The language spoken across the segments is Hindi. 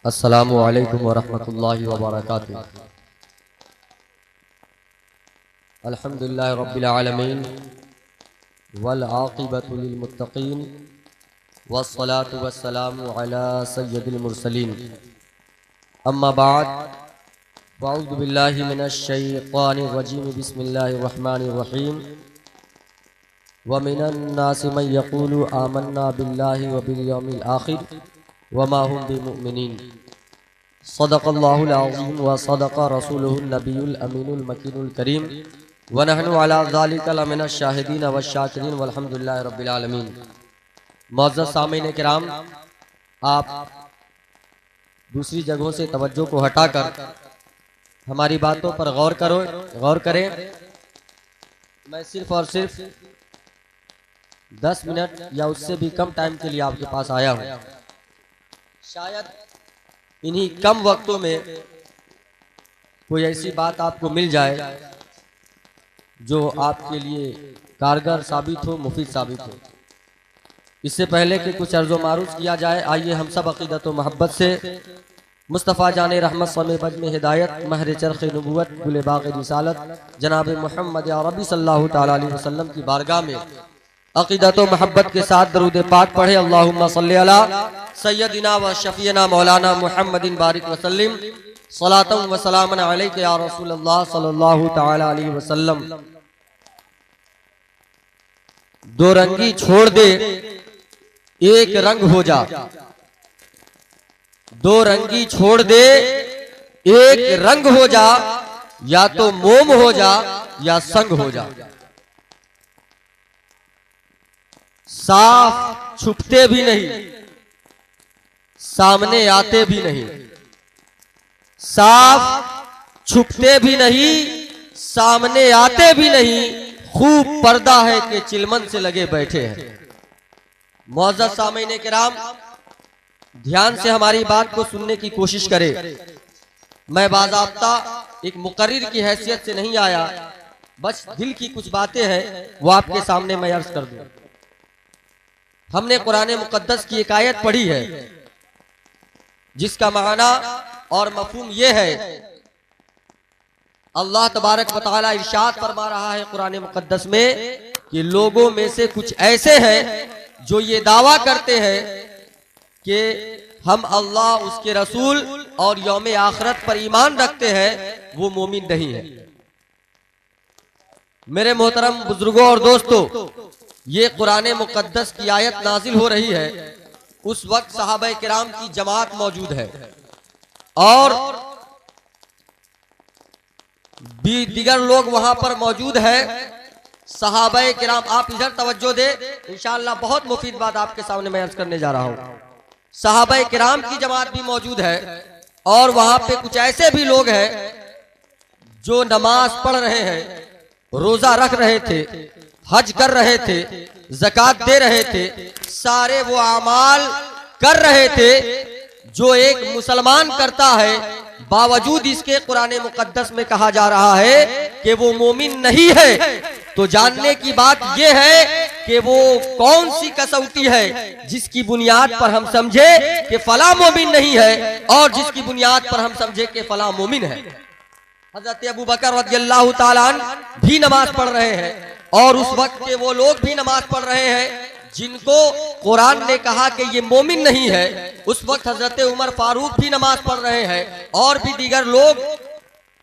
अस्सलामु अलैकुम वरहमतुल्लाहि वबरकातुहू। अल्हम्दुलिल्लाहि रब्बिल आलमीन वल आक़िबतु लिल मुत्तक़ीन वस्सलातु वस्सलामु अला सय्यिदिल मुरसलीन। अम्मा बाद फ़अऊज़ु बिल्लाहि मिनश शैतानिर रजीम। बिस्मिल्लाहिर रहमानिर रहीम। व मिनन नासि मन यक़ूलु आमन्ना बिल्लाहि व बिल यौमिल आख़िर व मा हुम बिमुमिनीन। सदक़ल्लाहुल अज़ीम व सदक़ रसूलुहुन नबियुल अमीनुल मकीनुल करीम व नहनु अला ज़ालिका लमिनश शाहिदीन व शाकिरीन वल्हम्दुलिल्लाहि रब्बिल आलमीन। मुअज़्ज़ज़ सामीन किराम, आप दूसरी जगहों से तवज्जो को हटाकर हमारी बातों पर गौर करें। मैं सिर्फ और सिर्फ 10 मिनट या उससे भी कम टाइम के लिए आपके पास आया हूँ। शायद इन्हीं कम वक्तों में कोई ऐसी बात आपको मिल जाए जो आपके लिए कारगर साबित हो, मुफीद साबित हो। इससे पहले कि कुछ अर्ज़ो मारूफ किया जाए, आइए हम सब अक़ीदत व मोहब्बत से मुस्तफ़ा जाने रहमत समे बज़्म हिदायत महर चरख़ नबुव्वत गुल बाग़ रिसालत जनाब मोहम्मद अरबी सल्लल्लाहु तआला अलैहि वसल्लम की बारगाह में अक़ीदत व मोहब्बत के साथ दरूद पाक पढ़े। अल्लाहुम्मा सल्लि अला सय्यदिना व शफ़ीना मौलाना मुहम्मदिन बारिक वसल्लिम सलातन व सलामन अलैका या रसूलल्लाह सल्लल्लाहु तआला अलैहि वसल्लम। दो रंगी छोड़ दे एक रंग हो जा, दो रंगी छोड़ दे एक रंग हो जा, या तो मोम हो जा या संग हो जा। साफ छुपते भी नहीं, सामने आते भी नहीं। साफ छुपते भी नहीं, सामने आते भी नहीं। खूब पर्दा है कि चिलमन से लगे बैठे हैं। मुअज़्ज़ज़ सामीन किराम, ध्यान से हमारी बात को सुनने की कोशिश करें। मैं बाज़ाब्ता एक मुकर्रिर की हैसियत से नहीं आया, बस दिल की कुछ बातें हैं वो आपके सामने मैं अर्ज कर दूं। हमने कुरान मुक़द्दस की एक आयत पढ़ी है जिसका माना और मफ़हूम ये है, अल्लाह तबारक व तआला इरशाद फरमा रहा है कुरान मुक़द्दस में कि लोगों में से कुछ ऐसे हैं जो ये दावा करते हैं कि हम अल्लाह, उसके रसूल और यौम आखिरत पर ईमान रखते हैं, वो मोमिन नहीं है। मेरे मोहतरम बुजुर्गों और दोस्तों, ये कुरान मुक़द्दस की आयत नाजिल हो रही है, उस वक्त सहाबा किराम की जमात मौजूद है और भी दीगर लोग वहां पर मौजूद है। सहाबा किराम, आप इधर तवज्जो दे, इंशाअल्लाह बहुत मुफीद बात आपके सामने मैं अर्ज करने जा रहा हूं। सहाबा किराम की जमात भी मौजूद है और वहां पे कुछ ऐसे भी लोग हैं जो नमाज पढ़ रहे हैं, रोजा रख रहे थे, हज कर रहे थे, ज़कात दे रहे थे, सारे वो अमाल कर रहे थे जो एक मुसलमान करता है। बावजूद इसके कुरान मुक़द्दस में कहा जा रहा है कि वो मोमिन नहीं है। तो जानने की बात यह है कि वो कौन सी कसौटी है जिसकी बुनियाद पर हम समझे कि फला मोमिन नहीं है और जिसकी बुनियाद पर हम समझे कि फला मोमिन है। हज़रत अबू बकर रज़ियल्लाहु ताला अन्हु भी नमाज पढ़ रहे हैं और उस वक्त के वो लोग भी नमाज पढ़ रहे हैं जिनको कुरान ने कहा कि ये मोमिन नहीं है। उस वक्त हजरत उमर फारूक भी नमाज पढ़ रहे हैं और भी दीगर लोग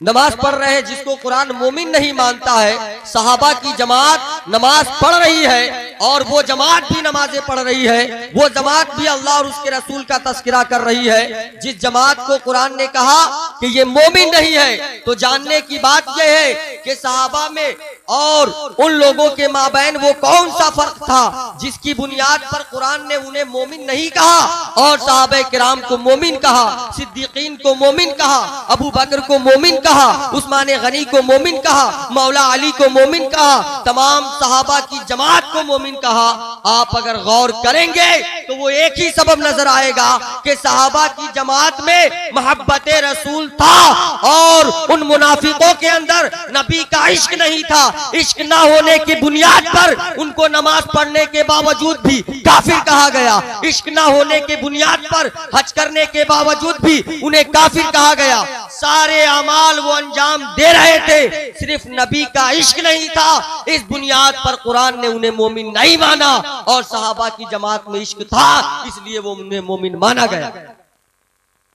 नमाज पढ़ रहे हैं जिसको कुरान मोमिन नहीं मानता है। सहाबा की जमात नमाज पढ़ रही है और वो जमात भी नमाजें पढ़ रही है, वो जमात भी अल्लाह और उसके रसूल का तस्करा कर रही है। जिस जमात को कुरान ने कहा कि ये मोमिन नहीं है, तो जानने की बात यह है कि सहाबा में और उन लोगों के माबैन वो कौन सा फर्क था जिसकी बुनियाद पर कुरान ने उन्हें मोमिन नहीं कहा और सहाबा किराम को मोमिन कहा, सिद्दीकीन को मोमिन कहा, अबू बकर को मोमिन कहा, उस्मान गनी को मोमिन कहा, मौला अली को मोमिन कहा, तमाम सहाबा की जमात को मोमिन कहा। आप अगर गौर करेंगे तो वो एक ही सबब नजर आएगा कि सहाबा की जमात में मोहब्बत रसूल था और उन मुनाफिकों के अंदर नबी का इश्क नहीं था। इश्क ना होने की बुनियाद पर उनको नमाज पढ़ने के बावजूद भी काफिर कहा गया। इश्क ना होने के बुनियाद पर हज करने के बावजूद भी उन्हें काफिर कहा गया। सारे अमाल वो अंजाम दे रहे थे, सिर्फ नबी का इश्क नहीं था। इस बुनियाद पर कुरान ने उन्हें मोमिन नहीं माना और सहाबा की जमात में इश्क था, इसलिए वो उन्हें मोमिन माना गया।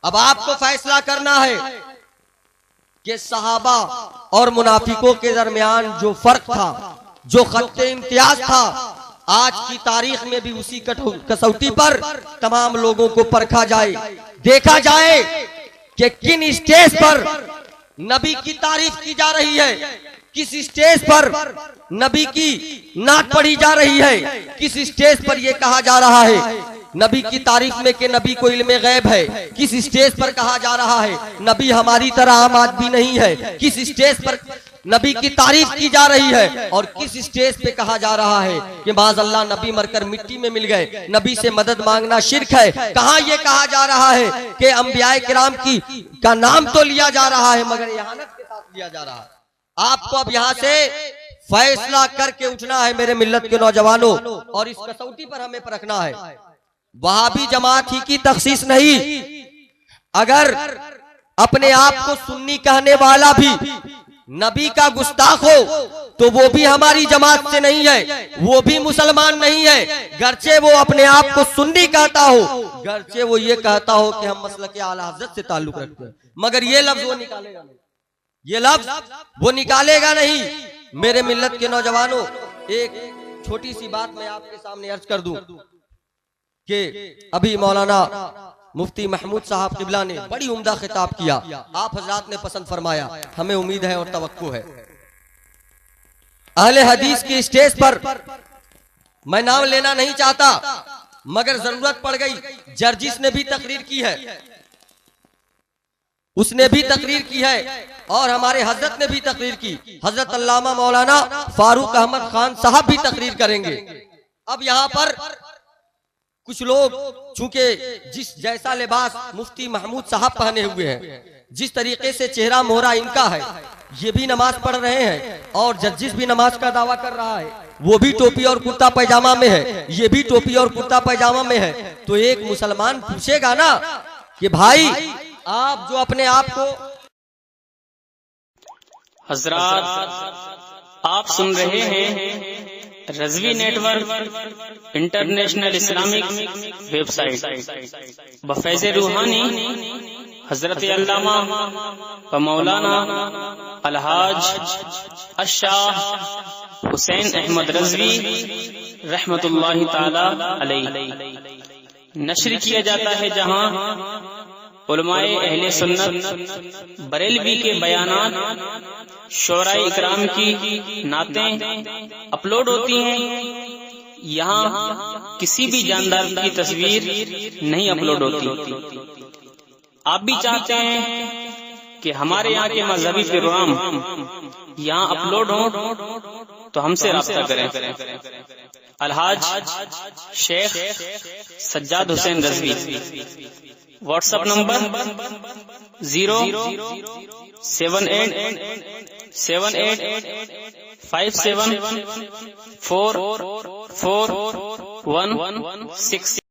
अब आपको फैसला करना है कि सहाबा और मुनाफिकों के दरमियान जो फर्क था, जो खत्ते इम्तियाज था, आज की तारीख में भी उसी कसौटी पर तमाम लोगों को परखा जाए, देखा जाए कि किन स्टेज पर नबी की तारीफ की जा रही है, किस स्टेज पर नबी की नात पढ़ी जा रही है, किस स्टेज पर यह कहा जा रहा है नबी की तारीफ में कि नबी को इल्मे गैब है, किस स्टेज पर कहा जा रहा है नबी हमारी तरह आम आदमी नहीं है, किस स्टेज पर नबी की तारीफ की जा रही है और किस स्टेज पे कहा जा रहा है कि माज़अल्लाह नबी मरकर मिट्टी में मिल गए, नबी से मदद मांगना शिर्क है। कहाँ ये कहा जा रहा है कि अंबियाए किराम का नाम तो लिया जा रहा है मगर इहानत के साथ लिया जा रहा है। आपको अब यहाँ से फैसला करके उठना है मेरे मिल्लत के नौजवानों, और इस कसौटी पर हमें परखना है। वहाबी जमात ही की तखसीस नहीं, अगर अपने आप को सुन्नी कहने वाला भी नबी का गुस्ताख हो तो वो भी हमारी जमात से नहीं है, वो भी मुसलमान नहीं है। गर्चे वो अपने आप को सुन्नी कहता हो, गर्चे वो ये कहता हो कि हम मसलक आला हज़रत से ताल्लुक रखते हैं, मगर ये लफ्ज वो निकालेगा नहीं, ये लफ्ज वो निकालेगा नहीं। मेरे मिल्लत के नौजवानों, एक छोटी सी बात मैं आपके सामने अर्ज कर दूं कि अभी मौलाना मुफ्ती महमूद साहब किबला ने बड़ी उम्दा खिताब किया, आप हजरात ने पसंद फरमाया, हमें उम्मीद है और तवक्को है। अहले हदीस की स्टेज पर मैं नाम लेना नहीं चाहता मगर जरूरत पड़ गई, जर्जिस ने भी तकरीर की है, उसने भी तकरीर की है और हमारे हजरत ने भी तकरीर की। हजरत अल्लामा मौलाना फारूक अहमद खान साहब भी तकरीर करेंगे। अब यहाँ पर कुछ लोग चूंकि जिस जैसा लिबास मुफ्ती महमूद साहब पहने हुए हैं, जिस तरीके से चेहरा मोहरा इनका है, ये भी नमाज पढ़ रहे हैं और जर्जिस भी नमाज का दावा कर रहा है, वो भी टोपी और कुर्ता पैजामा में है, ये भी टोपी और कुर्ता पैजामा में है। तो एक मुसलमान पूछेगा ना कि भाई आप जो अपने आप को हजरात आप सुन रहे हैं Razvi network international Islamic website बफैज़ रूहानी हजरत अल्लामा व मौलाना अलहाज अशाह हुसैन अहमद रज़वी रहमतुल्लाहि ताला अलैहि नश्र किया जाता है, जहां उलमाए अहले सुन्नत बरेलवी के बयानात शोराए इकराम की नातें अपलोड होती हैं। यहाँ किसी भी जानदार की तस्वीर नहीं अपलोड होती। आप भी चाहते हैं कि हमारे यहाँ के मजहबी प्रोग्राम यहाँ अपलोड हो तो हमसे राब्ता करें। Alhaj Sheikh Sajjad Hussain Razvi, WhatsApp number 0787857444116।